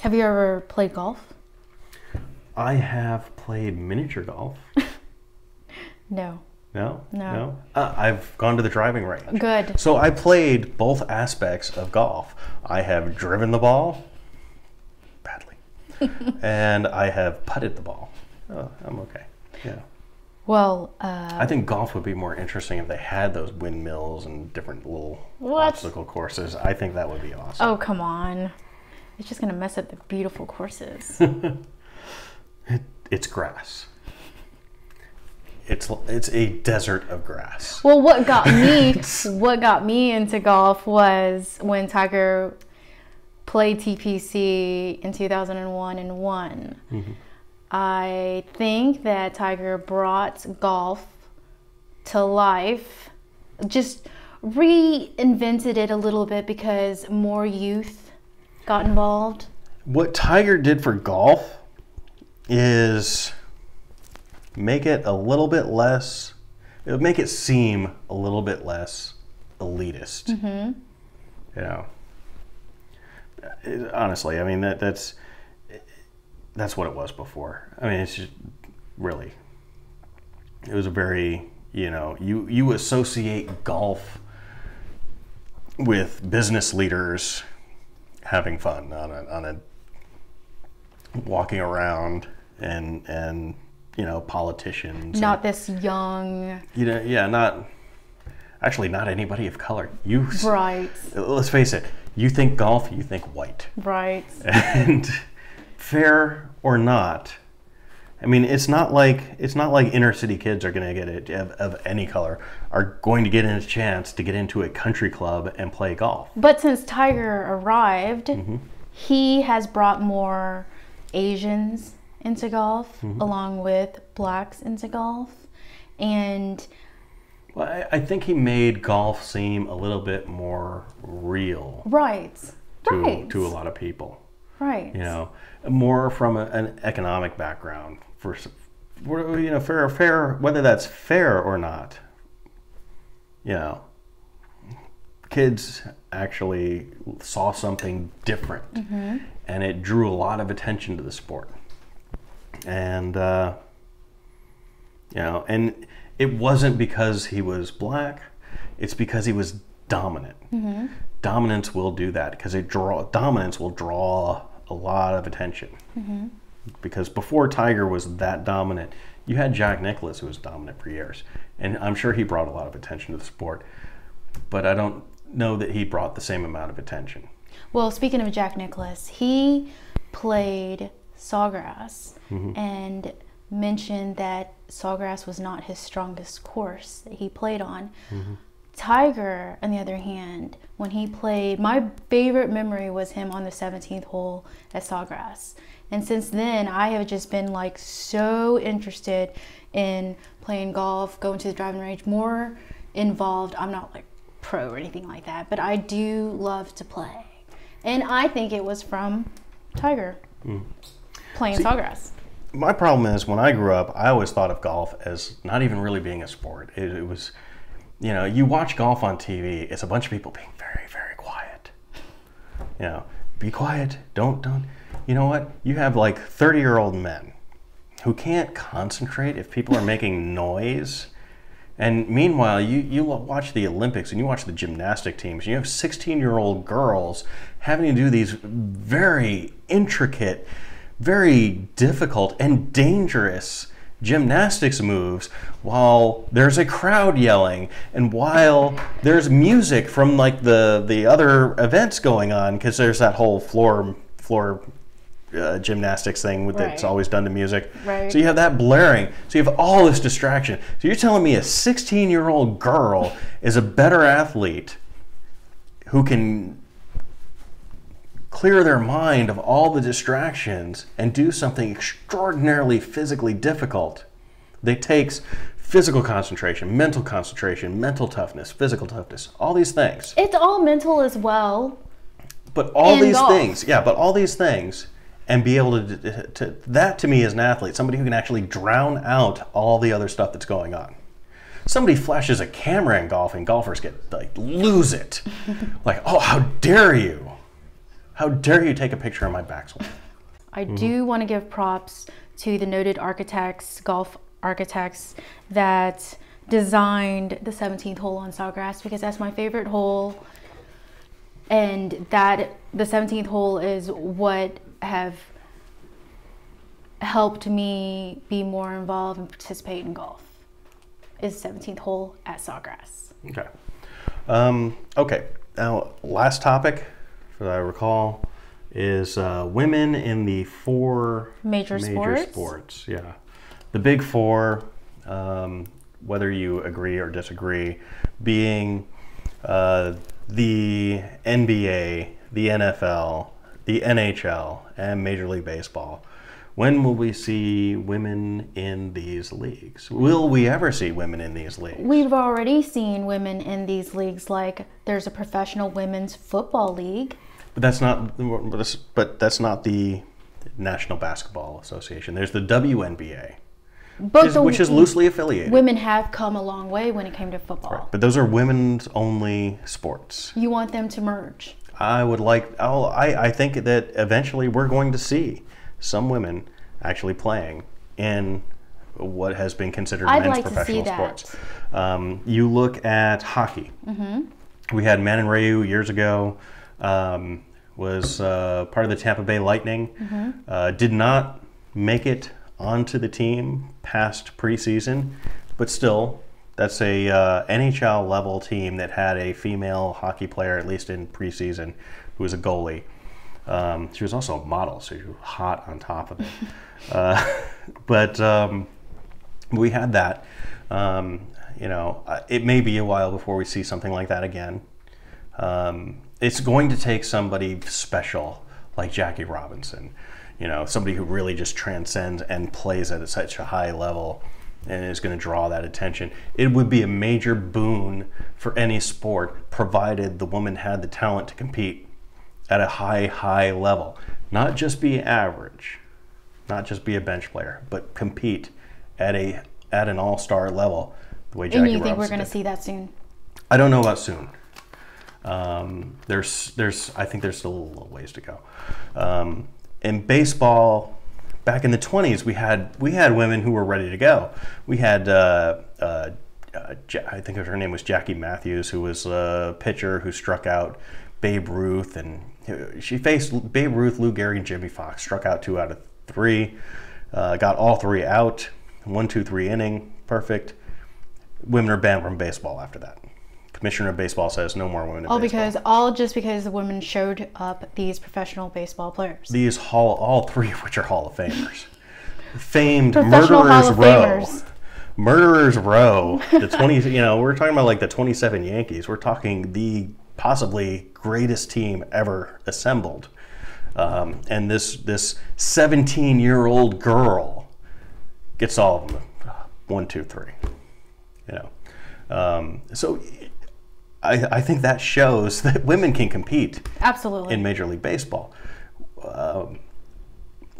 Have you ever played golf? I have played miniature golf. No. No? No. I've gone to the driving range. Good. So I played both aspects of golf. I have driven the ball badly, and I have putted the ball. Oh, I'm okay. Yeah. Well, I think golf would be more interesting if they had those windmills and different little obstacle courses. I think that would be awesome. oh, come on. It's just going to mess up the beautiful courses. It's grass. It's a desert of grass. Well, what got me into golf was when Tiger played TPC in 2001 and won. Mm-hmm. I think that Tiger brought golf to life, just reinvented it a little bit because more youth got involved. What Tiger did for golf is make it a little bit less, it would make it seem a little bit less elitist. Mm-hmm. You know, honestly, I mean, that's what it was before. I mean, it's just really, it was a very, you know, you associate golf with business leaders having fun on a walking around and you know, politicians. Not this young. You know, yeah, not anybody of color. Right. Let's face it. You think golf, you think white. Right. And fair or not, I mean, it's not like inner city kids are going to get it of any color are going to get a chance to get into a country club and play golf. But since Tiger arrived, mm-hmm. he has brought more Asians into golf, mm-hmm. along with blacks into golf, and well, I think he made golf seem a little bit more real, right, to a lot of people, right. You know, more from an economic background for, you know, fair, whether that's fair or not. You know, kids actually saw something different, mm-hmm. and it drew a lot of attention to the sport. And, you know, and it wasn't because he was black, it's because he was dominant. Mm-hmm. Dominance will do that because dominance will draw a lot of attention. Mm-hmm. Because before Tiger was that dominant, you had Jack Nicklaus, who was dominant for years. And I'm sure he brought a lot of attention to the sport, but I don't know that he brought the same amount of attention. Well, speaking of Jack Nicklaus, he played Sawgrass, mm-hmm. and mentioned that Sawgrass was not his strongest course that he played on. Mm-hmm. Tiger, on the other hand, when he played, my favorite memory was him on the 17th hole at Sawgrass. And since then, I have just been like so interested in playing golf, going to the driving range, more involved. I'm not like pro or anything like that, but I do love to play. And I think it was from Tiger. Mm. Playing Sawgrass. My problem is when I grew up, I always thought of golf as not even really being a sport. It was, you know, you watch golf on TV, it's a bunch of people being very, very quiet. You know, be quiet, don't. You know what? You have like 30-year-old men who can't concentrate if people are making noise. And meanwhile, you watch the Olympics and you watch the gymnastic teams, and you have 16-year-old girls having to do these very intricate, very difficult and dangerous gymnastics moves while there's a crowd yelling and while there's music from like the other events going on, because there's that whole floor gymnastics thing that's always done to music. Right. So you have that blaring. So you have all this distraction. So you're telling me a 16-year-old girl is a better athlete who can clear their mind of all the distractions and do something extraordinarily physically difficult that takes physical concentration, mental toughness, physical toughness, all these things. It's all mental as well. But all these things, but all these things, and be able to that to me is an athlete, somebody who can actually drown out all the other stuff that's going on. Somebody flashes a camera in golf and golfers get like lose it. Like, oh, how dare you? How dare you take a picture of my backswing? I do want to give props to the noted architects, golf architects, that designed the 17th hole on Sawgrass, because that's my favorite hole. And that the 17th hole is what have helped me be more involved and participate in golf. Is 17th hole at Sawgrass. Okay. Okay. Now, last topic that I recall is women in the four Major sports. Yeah, the big four. Whether you agree or disagree, being the NBA, the NFL, the NHL, and Major League Baseball. When will we see women in these leagues? Will we ever see women in these leagues? We've already seen women in these leagues. Like, there's a professional women's football league. But that's not the National Basketball Association. There's the WNBA, which is loosely affiliated. Women have come a long way when it came to football. Right. But those are women's only sports. You want them to merge? I think that eventually we're going to see some women actually playing in what has been considered men's professional sports. You look at hockey. Mm-hmm. We had Manon Ryu years ago, was part of the Tampa Bay Lightning, mm-hmm. Did not make it onto the team past preseason, but still, that's a NHL level team that had a female hockey player, at least in preseason, who was a goalie. She was also a model, so she was hot on top of it. But we had that. It may be a while before we see something like that again. It's going to take somebody special like Jackie Robinson, somebody who really just transcends and plays at such a high level and is going to draw that attention. It would be a major boon for any sport, provided the woman had the talent to compete at a high level. Not just be average, not just be a bench player, but compete at an all-star level the way Jackie Robinson did. And you think we're going to see that soon? I don't know about soon. I think there's still a little ways to go. In baseball, back in the 20s, we had women who were ready to go. We had I think her name was Jackie Matthews, who was a pitcher who struck out Babe Ruth, and she faced Babe Ruth, Lou Gehrig, and Jimmy Fox. Struck out 2 out of 3, got all 3 out. 1-2-3 inning, perfect. Women are banned from baseball after that. Commissioner of baseball says no more women in baseball. Just because the women showed up, these professional baseball players. All 3 of which are Hall of Famers. Famed Professional Murderers Hall of Row. Famers. Murderers Row. The 20, we're talking about like the 27 Yankees. We're talking the possibly greatest team ever assembled. And this 17-year-old girl gets all of them. 1, 2, 3. So I think that shows that women can compete. Absolutely. In Major League Baseball.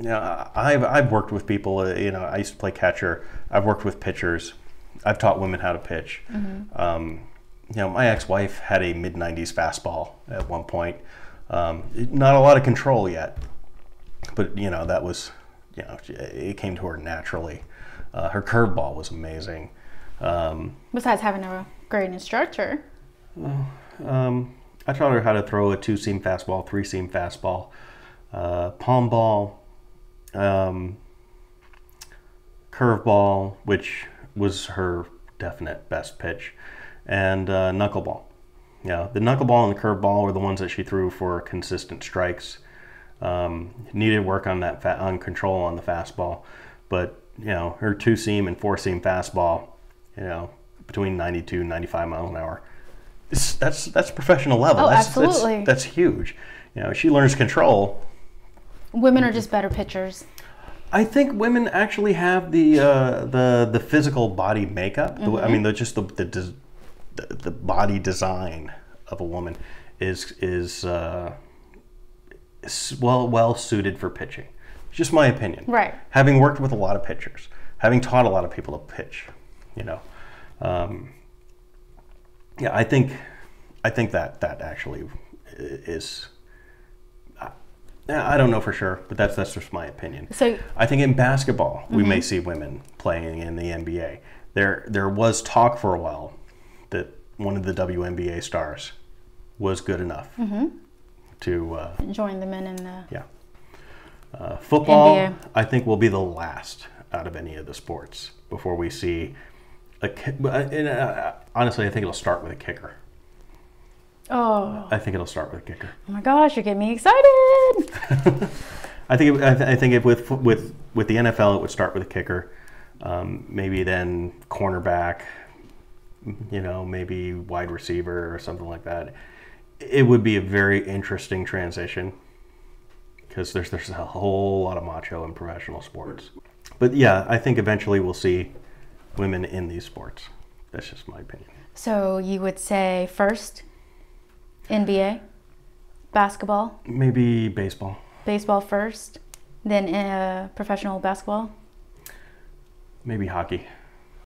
I've worked with people. I used to play catcher. I've worked with pitchers. I've taught women how to pitch. Mm-hmm. My ex-wife had a mid-90s fastball at one point. Not a lot of control yet, but that was, it came to her naturally. Her curveball was amazing. Besides having a great instructor. I taught her how to throw a 2-seam fastball, 3-seam fastball, palm ball, curveball, which was her definite best pitch, and knuckleball. The knuckleball and the curveball were the ones that she threw for consistent strikes. Needed work on on control on the fastball, but her 2-seam and 4-seam fastball, between 92 and 95 miles an hour. That's professional level. Oh, absolutely. That's huge. She learns control. Women are just better pitchers. I think women actually have the physical body makeup. Mm-hmm. The body design of a woman is well suited for pitching. It's just my opinion. Right. Having worked with a lot of pitchers, having taught a lot of people to pitch, I think that actually is. I don't know for sure, but that's just my opinion. So I think in basketball, we may see women playing in the NBA. There was talk for a while that one of the WNBA stars was good enough to join the men in the football. NBA. I think will be the last out of any of the sports before we see honestly, I think it'll start with a kicker. Oh. I think it'll start with a kicker. Oh my gosh, you're getting me excited. I think if with the NFL, it would start with a kicker, maybe then cornerback, maybe wide receiver or something like that. It would be a very interesting transition because there's a whole lot of macho in professional sports. But yeah, I think eventually we'll see women in these sports. That's just my opinion. So you would say first NBA, basketball, maybe baseball. Baseball first, then professional basketball. Maybe hockey.